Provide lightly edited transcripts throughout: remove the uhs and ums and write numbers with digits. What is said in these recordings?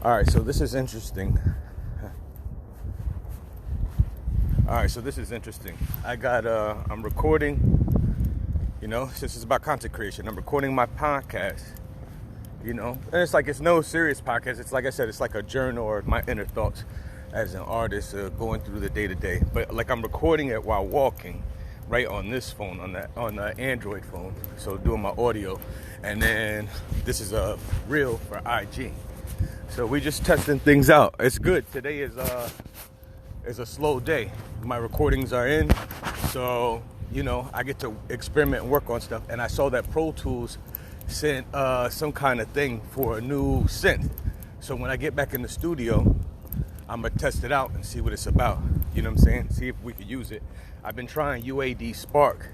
All right, so this is interesting. I'm recording, this is about content creation. I'm recording my podcast, and it's no serious podcast. It's like I said, it's like a journal or my inner thoughts as an artist going through the day-to-day. But like I'm recording it while walking, right on this phone, on the Android phone. So doing my audio, and then this is a reel for IG. So we just testing things out. It's good. Today is a slow day. My recordings are in, so I get to experiment and work on stuff. And I saw that Pro Tools sent some kind of thing for a new synth. So when I get back in the studio, I'm gonna test it out and see what it's about. You know what I'm saying? See if we could use it. I've been trying UAD Spark.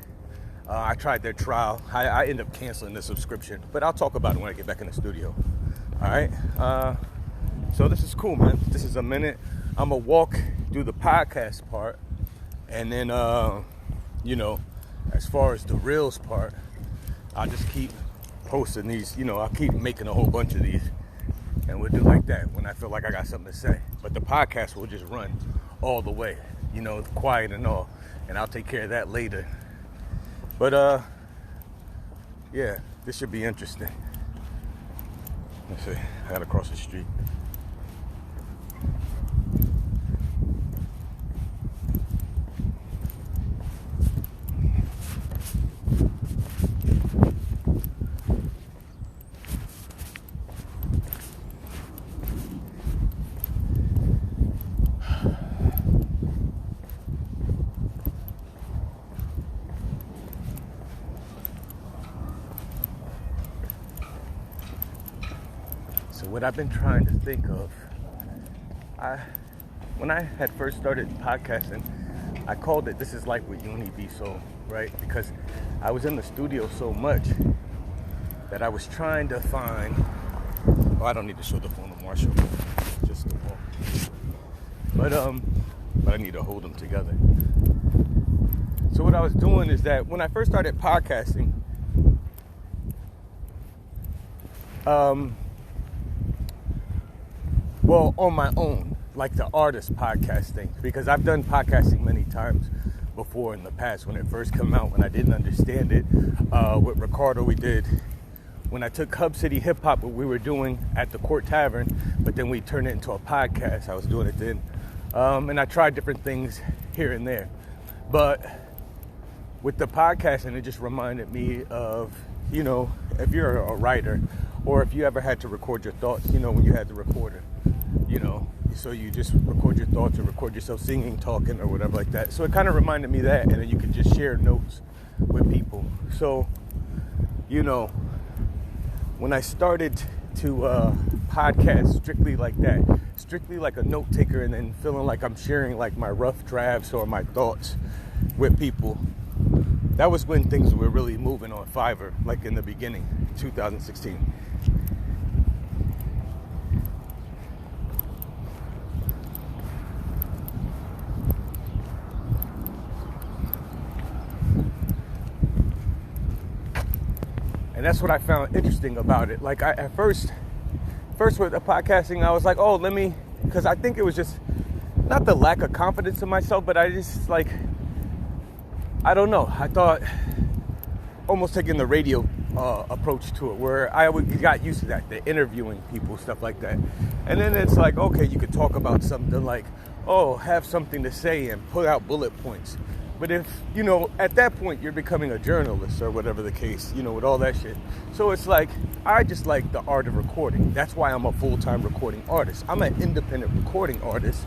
I tried their trial. I end up canceling the subscription, but I'll talk about it when I get back in the studio. All right. So this is cool, man. This is a minute. I'm gonna walk through the podcast part, and then as far as the reels part, I'll just keep posting these. I'll keep making a whole bunch of these, and we'll do like that when I feel like I got something to say. But the podcast will just run all the way, quiet and all, and I'll take care of that later. But yeah, this should be interesting. Let's see, I gotta cross the street. What I've been trying to think of, when I had first started podcasting, I called it "This Is Life with Uni V," right? Because I was in the studio so much that I was trying to find. Oh, I don't need to show the phone no more. I show just the phone. But I need to hold them together. So what I was doing is that when I first started podcasting, on my own, like the artist podcast thing, because I've done podcasting many times before in the past when it first came out, when I didn't understand it. With Ricardo, we did, when I took Hub City Hip Hop, what we were doing at the Court Tavern, but then we turned it into a podcast. I was doing it then. And I tried different things here and there. But with the podcasting, it just reminded me of, if you're a writer, or if you ever had to record your thoughts, when you had the recorder. So you just record your thoughts or record yourself singing, talking, or whatever like that. So it kind of reminded me of that, and then you could just share notes with people. So, when I started to podcast strictly like that, strictly like a note taker, and then feeling like I'm sharing like my rough drafts or my thoughts with people, that was when things were really moving on Fiverr, like in the beginning, 2016. And that's what I found interesting about it. Like at first with the podcasting, I was like, because I think it was just not the lack of confidence in myself, but I just I don't know. I thought almost taking the radio approach to it, where I got used to that, the interviewing people, stuff like that. And then it's like, okay, you could talk about something like, have something to say and put out bullet points. But if, at that point you're becoming a journalist or whatever the case, with all that shit. So it's like, I just like the art of recording. That's why I'm a full-time recording artist. I'm an independent recording artist,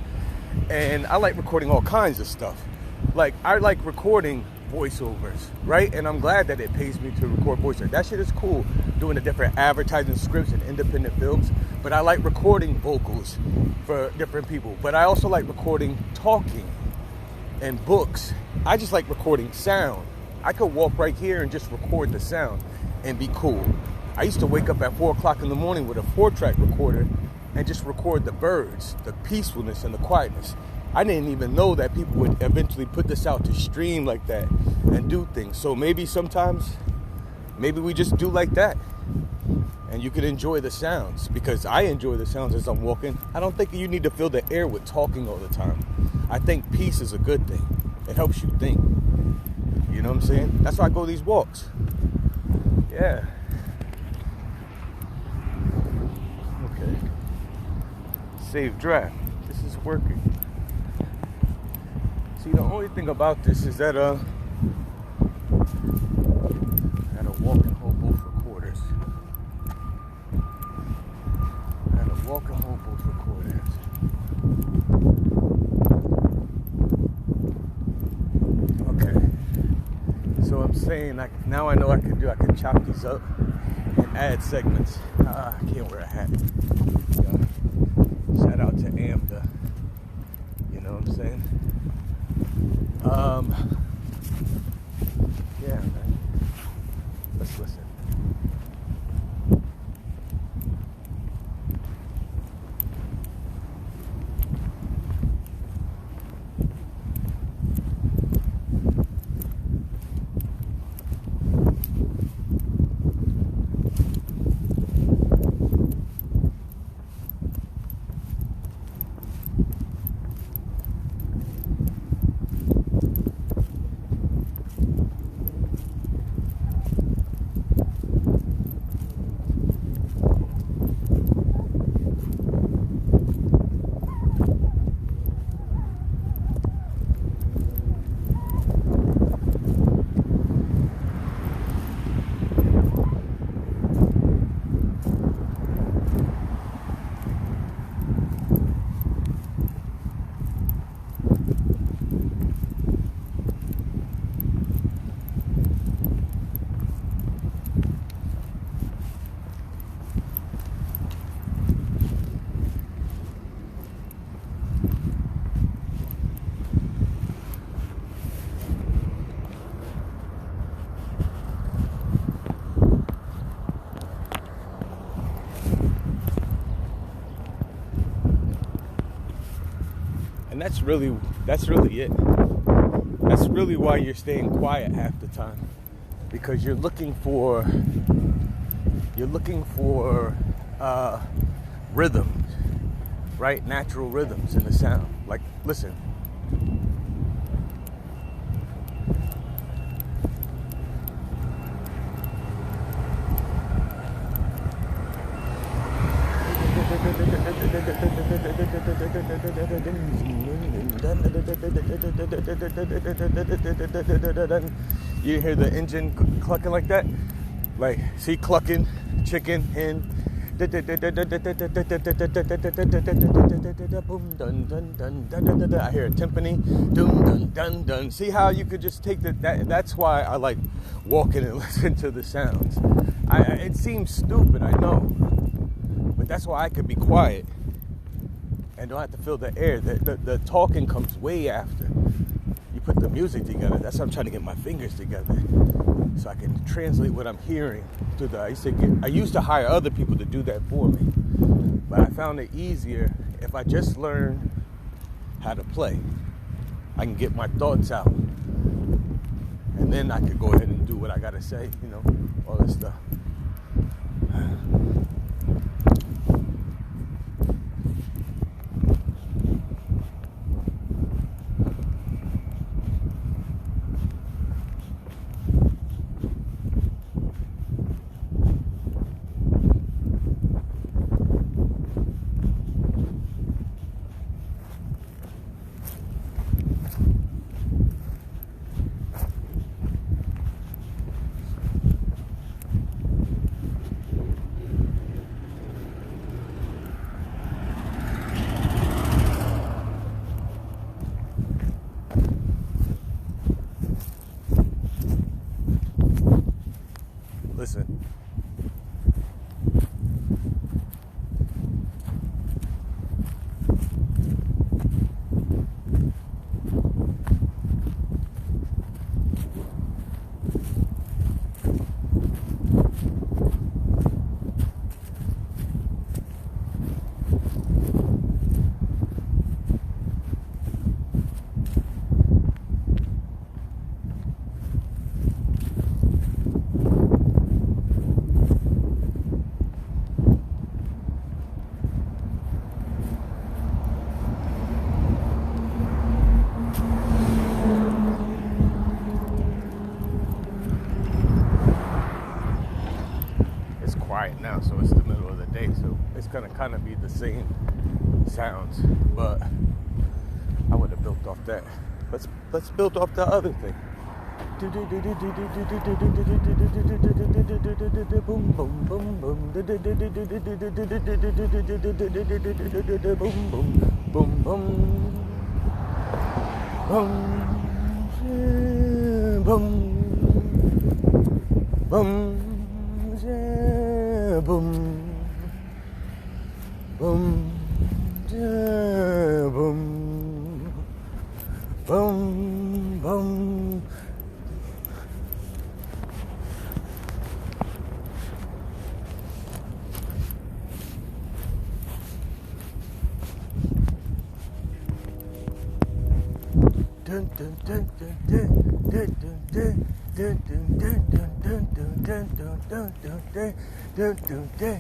and I like recording all kinds of stuff. Like, I like recording voiceovers, right? And I'm glad that it pays me to record voiceovers. That shit is cool, doing the different advertising scripts and independent films. But I like recording vocals for different people. But I also like recording talking and books. I just like recording sound. I could walk right here and just record the sound and be cool. I used to wake up at 4 o'clock in the morning with a 4-track recorder and just record the birds, the peacefulness and the quietness. I didn't even know that people would eventually put this out to stream like that and do things. So maybe sometimes, we just do like that. And you can enjoy the sounds, because I enjoy the sounds as I'm walking. I don't think you need to fill the air with talking all the time. I think peace is a good thing. It helps you think. You know what I'm saying? That's why I go these walks. Yeah. Okay. Save draft. This is working. See, the only thing about this is that I gotta walk and hold both recorders. Walk and hold both recorders. Okay. So I'm saying, now I know I can chop these up and add segments. I can't wear a hat. Shout out to Amda. You know what I'm saying? Yeah, man. Let's listen. And that's really it. That's really why you're staying quiet half the time, because you're looking for rhythms, right? Natural rhythms in the sound. Like, listen. You hear the engine clucking like that? Like, see, clucking, chicken, hen. I hear a timpani. Dun, dun, dun, dun. See how you could just take that's why I like walking and listen to the sounds. It seems stupid, I know. But that's why I could be quiet and don't have to fill the air. The talking comes way after. You put the music together. That's why I'm trying to get my fingers together so I can translate what I'm hearing to I used to hire other people to do that for me. But I found it easier if I just learn how to play. I can get my thoughts out. And then I could go ahead and do what I gotta say, all this stuff. gonna kind of be the same sounds, but I would have built off that. Let's build off the other thing. Boom boom boom boom. Boom boom boom boom. Boom boom boom boom boom boom boom boom. Dun dun dun dun dun dun dun dun dun dun dun dun dun dun dun.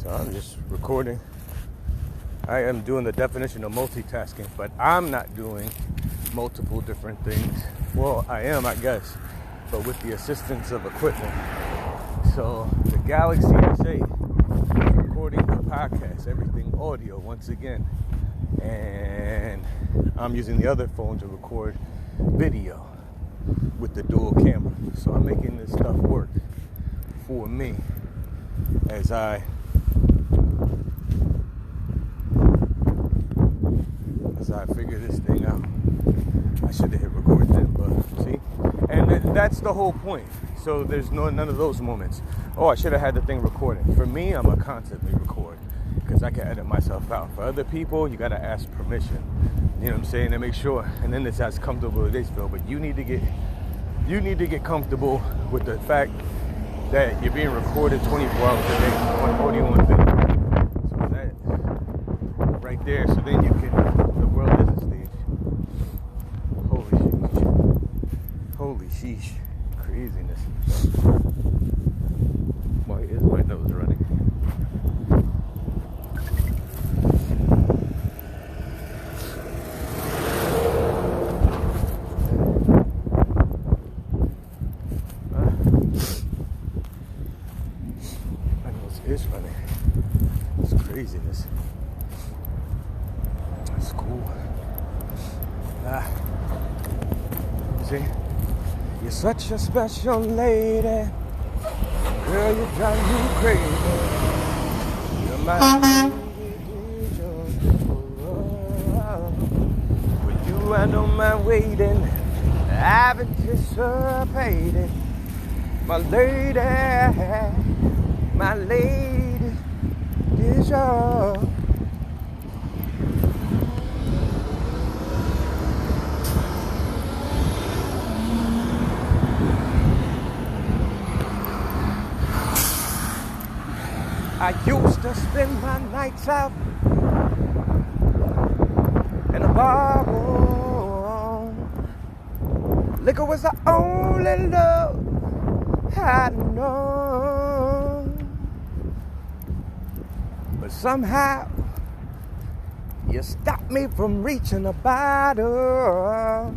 I'm just recording. I am doing the definition of multitasking, but I'm not doing multiple different things. Well, I am, I guess, but with the assistance of equipment. So the Galaxy S8 is recording the podcast, everything audio once again. And I'm using the other phone to record video with the dual camera. So I'm making this stuff work for me as I figure this thing out. I should have hit record then, but see? And that's the whole point. So there's none of those moments. Oh, I should have had the thing recording. For me, I'm a constantly record because I can edit myself out. For other people, you gotta ask permission. You know what I'm saying? To make sure, and then it's as comfortable as they feel. But you need to get comfortable with the fact that you're being recorded 24 hours a day on audio and video. So that right there. So then you can. The world is a stage. Holy sheesh, craziness. Why is my nose running? My nose is running. It's craziness. That's cool. See? You're such a special lady. Girl, you drive me crazy. You're my with you, I don't mind waiting. I've anticipated. My lady, is yours. I used to spend my nights out in a bar room. Liquor was the only love I'd known. But somehow you stopped me from reaching the bottom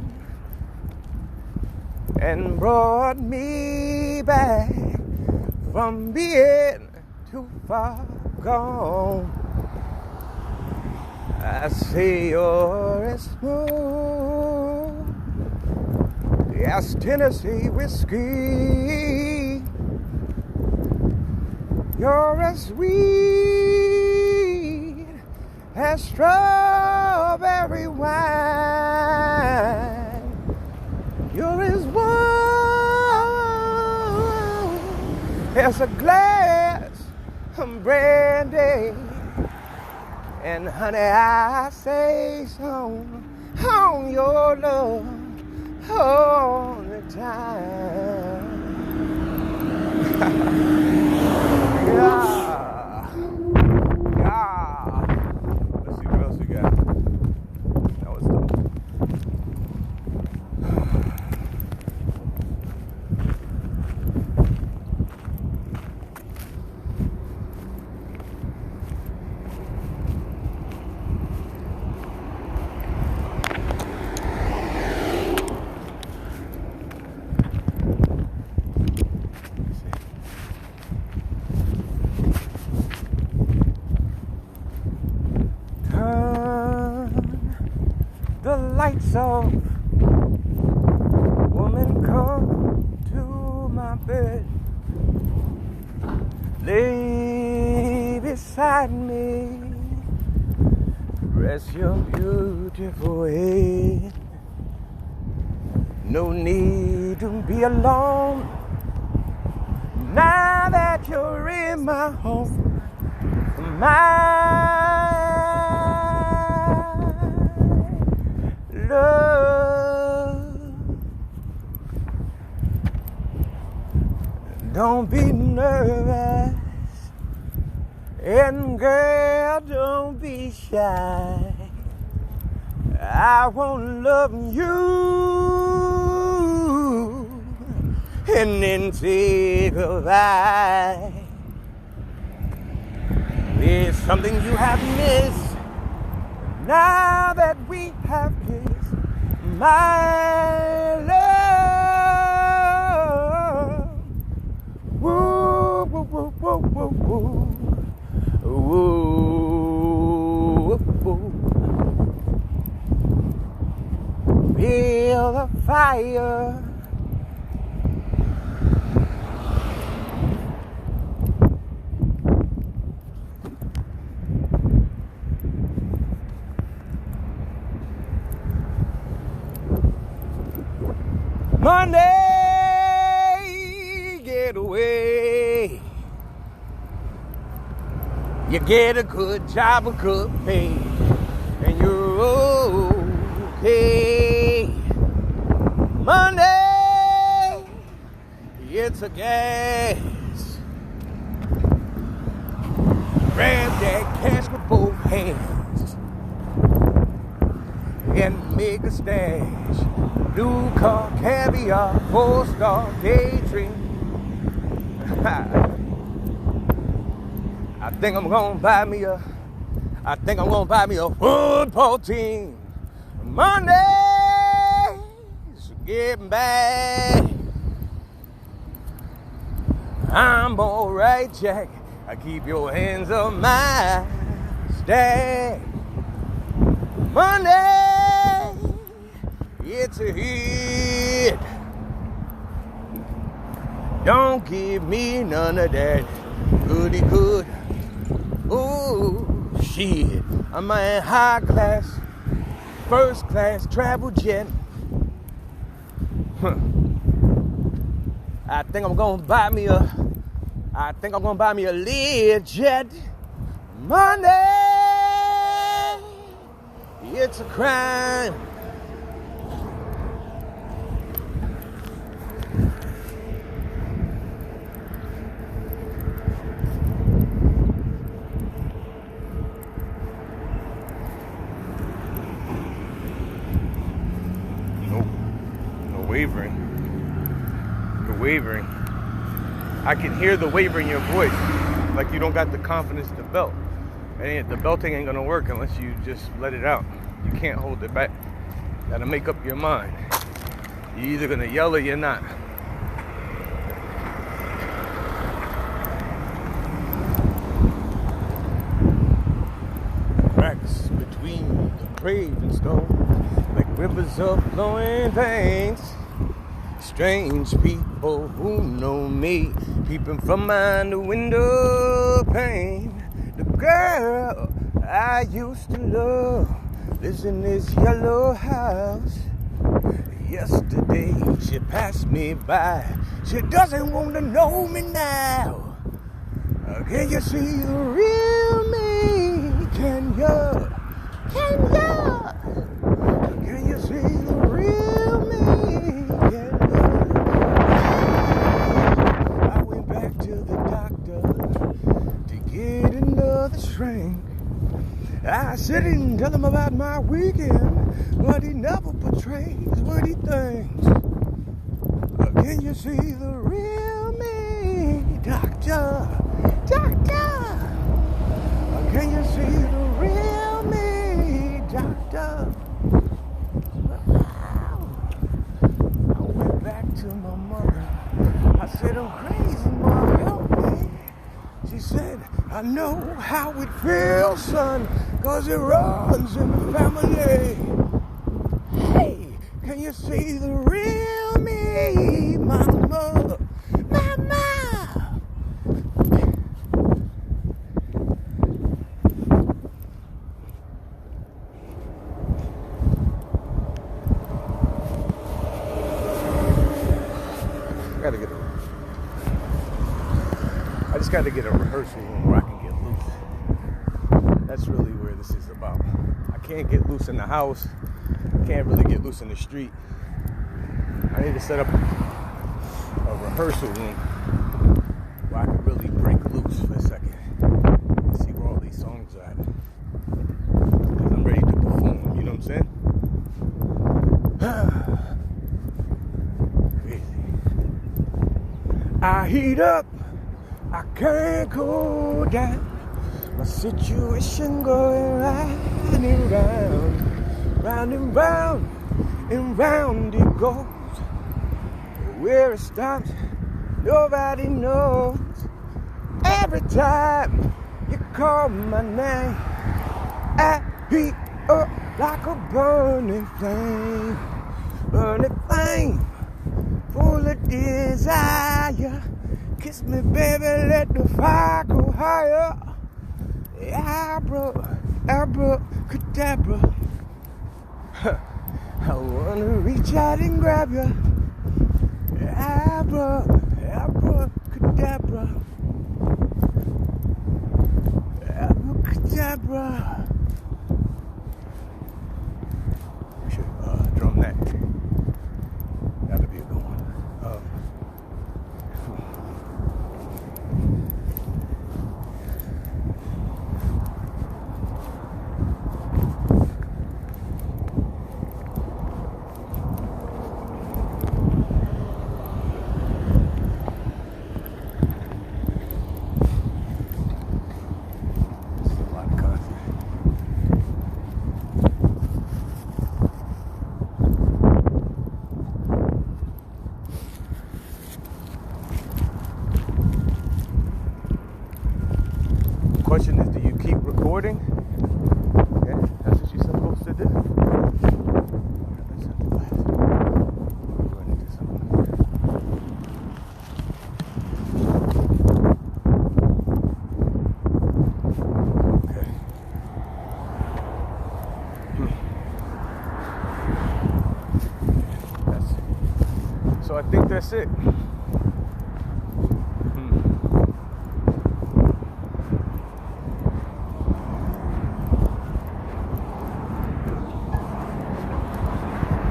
and brought me back from being too far gone. I say you're as smooth as Tennessee whiskey. You're as sweet as strawberry wine. You're as warm as a glass brandy, and honey, I say so on your love all the time. Yeah. Let's see what else we got. That was dope. The lights off, woman, come to my bed, lay beside me, rest your beautiful head. No need to be alone now that you're in my home. My love, don't be nervous, and girl, don't be shy. I wanna love you and then say goodbye. There's something you have missed now that we have kissed. My love, woo, woo, woo, woo, woo, woo, woo, woo. Feel the fire. Monday getaway. You get a good job, a good pay, and you're okay. Money, it's a gas. Grab that cash with both hands and make a stash. New car, caviar, 4-star daydream. I think I'm gonna buy me a football team. Monday's getting back. I'm alright, Jack. I keep your hands on my stack. Monday, it's a hit. Don't give me none of that goody good. Ooh, shit. I'm in high class, first class travel jet. I think I'm gonna buy me a Learjet. Money, it's a crime. You're wavering. I can hear the waver in your voice, like you don't got the confidence to belt. And the belting ain't gonna work unless you just let it out. You can't hold it back. Gotta make up your mind. You're either gonna yell or you're not. Cracks between the paving stone, like rivers of flowing veins. Strange people who know me, peeping from my window pane. The girl I used to love lives in this yellow house. Yesterday she passed me by. She doesn't want to know me now. Can you see the real me? Can you? Can you see the real me? I went back to the doctor to get another shrink. I sit and tell him about my weekend, but he never portrays what he thinks. Can you see the real me, doctor? Doctor, can you see the real me, doctor? I went back to my mother. I said, I'm crazy, Mom, help me. She said, I know how it feels, son, 'cause it runs in the family. Hey, can you see the real me, mama? Mama! I just gotta get a rehearsal room where I can get loose. That's really where this is about. I can't get loose in the house. I can't really get loose in the street. I need to set up a rehearsal room where I can really break loose for a second and see where all these songs are at. Because I'm ready to perform, you know what I'm saying? Crazy. I heat up, I can't cool down. My situation going round and round, round and round, and round it goes. Where it stops, nobody knows. Every time you call my name, I heat up like a burning flame full of desire. Kiss me, baby, let the fire go higher. Abracadabra. I wanna reach out and grab you. Abracadabra. bruh. We should drum that. That'll be a good one. Question is, do you keep recording? Yeah, that's what you're supposed to do. Let's have the glass. Run into something. Okay. So I think that's it.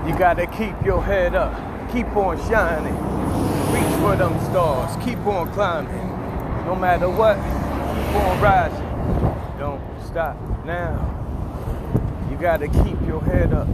You gotta keep your head up, keep on shining, reach for them stars, keep on climbing. No matter what, keep on rising. Don't stop now. You gotta keep your head up.